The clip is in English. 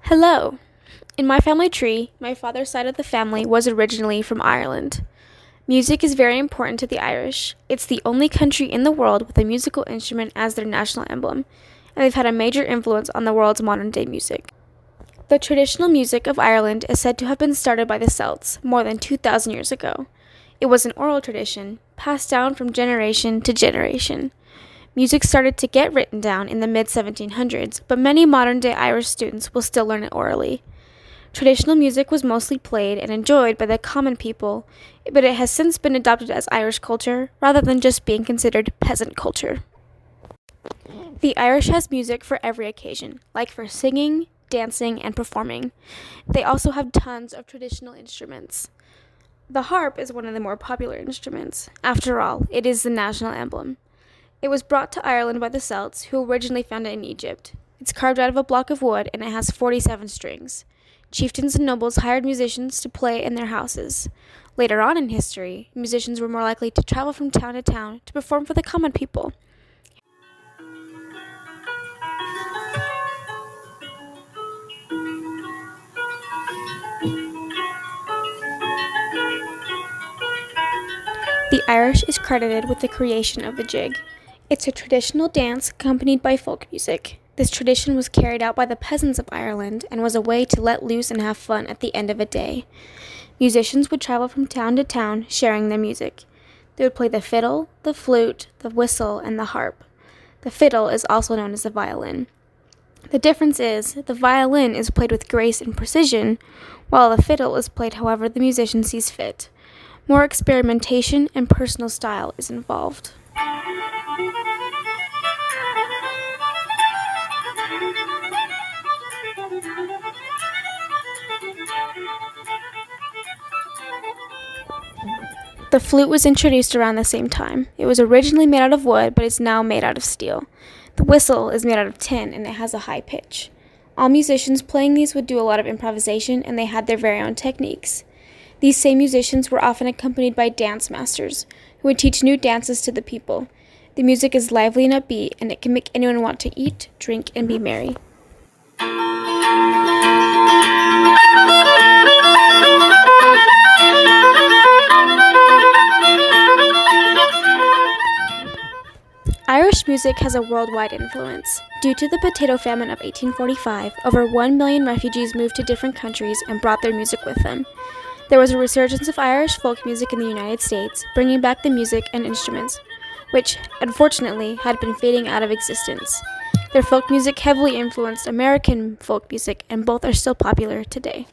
Hello. In my family tree, my father's side of the family was originally from Ireland. Music is very important to the Irish. It's the only country in the world with a musical instrument as their national emblem, and they've had a major influence on the world's modern-day music. The traditional music of Ireland is said to have been started by the Celts more than 2,000 years ago. It was an oral tradition, passed down from generation to generation. Music started to get written down in the mid-1700s, but many modern-day Irish students will still learn it orally. Traditional music was mostly played and enjoyed by the common people, but it has since been adopted as Irish culture rather than just being considered peasant culture. The Irish has music for every occasion, like for singing, dancing, and performing. They also have tons of traditional instruments. The harp is one of the more popular instruments. After all, it is the national emblem. It was brought to Ireland by the Celts, who originally found it in Egypt. It's carved out of a block of wood, and it has 47 strings. Chieftains and nobles hired musicians to play in their houses. Later on in history, musicians were more likely to travel from town to town to perform for the common people. The Irish is credited with the creation of the jig. It's a traditional dance accompanied by folk music. This tradition was carried out by the peasants of Ireland and was a way to let loose and have fun at the end of a day. Musicians would travel from town to town sharing their music. They would play the fiddle, the flute, the whistle, and the harp. The fiddle is also known as the violin. The difference is the violin is played with grace and precision, while the fiddle is played however the musician sees fit. More experimentation and personal style is involved. The flute was introduced around the same time. It was originally made out of wood, but is now made out of steel. The whistle is made out of tin, and it has a high pitch. All musicians playing these would do a lot of improvisation, and they had their very own techniques. These same musicians were often accompanied by dance masters, who would teach new dances to the people. The music is lively and upbeat, and it can make anyone want to eat, drink, and be merry. Irish music has a worldwide influence. Due to the potato famine of 1845, over 1 million refugees moved to different countries and brought their music with them. There was a resurgence of Irish folk music in the United States, bringing back the music and instruments, which, unfortunately, had been fading out of existence. Their folk music heavily influenced American folk music, and both are still popular today.